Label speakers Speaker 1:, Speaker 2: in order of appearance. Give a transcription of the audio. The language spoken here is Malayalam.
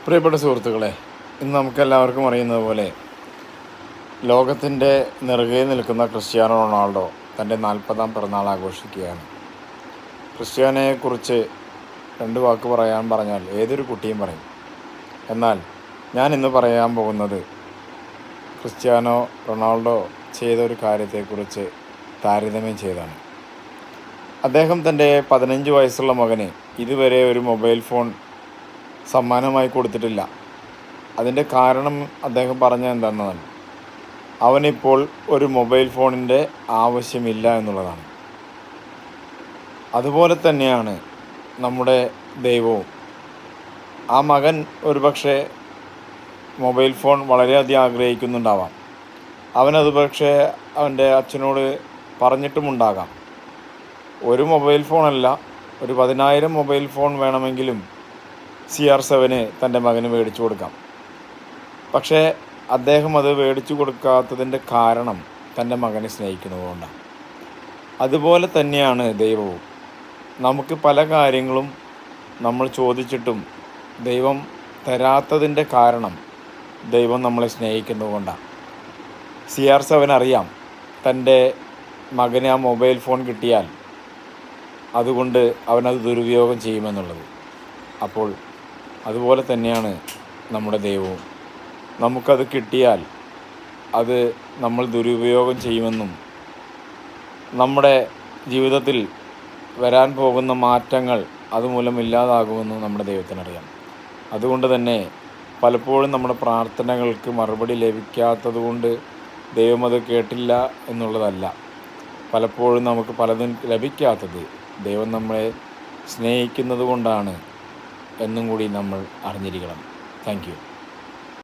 Speaker 1: പ്രിയപ്പെട്ട സുഹൃത്തുക്കളെ, ഇന്ന് നമുക്കെല്ലാവർക്കും അറിയുന്നത് പോലെ ലോകത്തിൻ്റെ നെറുകെ നിൽക്കുന്ന ക്രിസ്ത്യാനോ റൊണാൾഡോ തൻ്റെ 40ാം പിറന്നാൾ ആഘോഷിക്കുകയാണ്. ക്രിസ്ത്യാനോയെക്കുറിച്ച് രണ്ട് വാക്ക് പറഞ്ഞാൽ ഏതൊരു കുട്ടിയും പറയും. എന്നാൽ ഞാൻ ഇന്ന് പറയാൻ പോകുന്നത് ക്രിസ്ത്യാനോ റൊണാൾഡോ ചെയ്ത ഒരു കാര്യത്തെക്കുറിച്ച് താരതമ്യം ചെയ്താണ്. അദ്ദേഹം തൻ്റെ 15 വയസ്സുള്ള മകന് ഇതുവരെ ഒരു മൊബൈൽ ഫോൺ സമ്മാനമായി കൊടുത്തിട്ടില്ല. അതിൻ്റെ കാരണം അദ്ദേഹം പറഞ്ഞത് എന്താണെന്നാൽ അവനിപ്പോൾ ഒരു മൊബൈൽ ഫോണിൻ്റെ ആവശ്യമില്ല എന്നുള്ളതാണ്. അതുപോലെ തന്നെയാണ് നമ്മുടെ ദൈവവും. ആ മകൻ ഒരുപക്ഷെ മൊബൈൽ ഫോൺ വളരെയധികം ആഗ്രഹിക്കുന്നുണ്ടാവാം. അവനത് പക്ഷേ അവൻ്റെ അച്ഛനോട് പറഞ്ഞിട്ടുമുണ്ടാകാം. ഒരു മൊബൈൽ ഫോണല്ല, ഒരു 10,000 മൊബൈൽ ഫോൺ വേണമെങ്കിലും CR7 തൻ്റെ മകന് മേടിച്ചു കൊടുക്കാം. പക്ഷേ അദ്ദേഹം അത് മേടിച്ചു കൊടുക്കാത്തതിൻ്റെ കാരണം തൻ്റെ മകനെ സ്നേഹിക്കുന്നതുകൊണ്ടാണ്. അതുപോലെ തന്നെയാണ് ദൈവവും. നമുക്ക് പല കാര്യങ്ങളും നമ്മൾ ചോദിച്ചിട്ടും ദൈവം തരാത്തതിൻ്റെ കാരണം ദൈവം നമ്മളെ സ്നേഹിക്കുന്നതുകൊണ്ടാണ്. CR7 അറിയാം തൻ്റെ മകന് ആ മൊബൈൽ ഫോൺ കിട്ടിയാൽ അതുകൊണ്ട് അവനത് ദുരുപയോഗം ചെയ്യുമെന്നുള്ളത്. അപ്പോൾ അതുപോലെ തന്നെയാണ് നമ്മുടെ ദൈവവും. നമുക്കത് കിട്ടിയാൽ അത് നമ്മൾ ദുരുപയോഗം ചെയ്യുമെന്നും നമ്മുടെ ജീവിതത്തിൽ വരാൻ പോകുന്ന മാറ്റങ്ങൾ അതുമൂലം ഇല്ലാതാകുമെന്നും നമ്മുടെ ദൈവത്തിനറിയാം. അതുകൊണ്ട് തന്നെ പലപ്പോഴും നമ്മുടെ പ്രാർത്ഥനകൾക്ക് മറുപടി ലഭിക്കാത്തതുകൊണ്ട് ദൈവം അത് കേട്ടില്ല എന്നുള്ളതല്ല. പലപ്പോഴും നമുക്ക് പലതും ലഭിക്കാത്തത് ദൈവം നമ്മളെ സ്നേഹിക്കുന്നത് കൊണ്ടാണ് എന്നും കൂടി നമ്മൾ അറിഞ്ഞിരിക്കണം. Thank you.